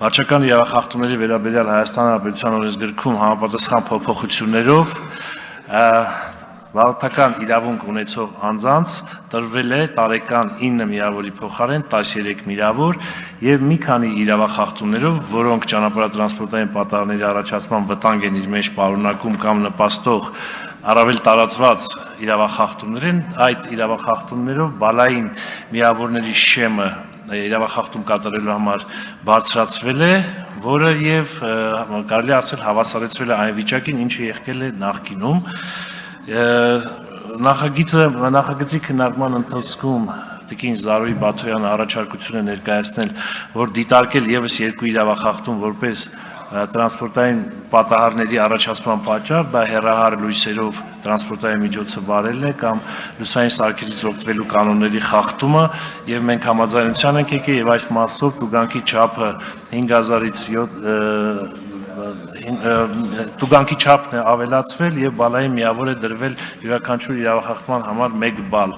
Վարչական իրավախախտումների վերաբերյալ Հայաստանի Հանրապետության օրենսգրքում համապատասխան փոփոխություններով վարորդական իրավունք ունեցող անձանց տրվել է տարեկան 9 միավորի փոխարեն 13 միավոր եւ մի քանի իրավախախտումներով, որոնք ճանապարհատրանսպորտային պատահարների առաջացման վտանգ են իր մեջ պարունակում կամ նպաստող առավել տարածված իրավախախտումներ են, այդ իրավախախտումներով բալային միավորների շեմը իրավախախտում կատարելու համար բարձրացվել է, որը եւ կարելի ասել հավասարեցվել է այն վիճակին, ինչը եղել է նախկինում։ Նախագծի քննարկման ընթացքում Տիկին Զարուհի Բաթոյանը առաջարկություն է ներկայացնել, որ դիտարկել եւս երկու իրավախախտում որպես տրանսպորտային պատահարների առաջացման պատճառ, դա հեռահար լույսերով տրանսպորտային միջոցը վարելն է կամ լուսային սարքերից օգտվելու կանոնների խախտումը եւ մենք համաձայնության ենք եկել եւ այս մասով տուգանքի չափը 5000-ից 7 տուգանքի չափն է ավելացվել եւ բալային միավոր է դրվել յուրաքանչյուր իրավախախտման համար 1 բալ։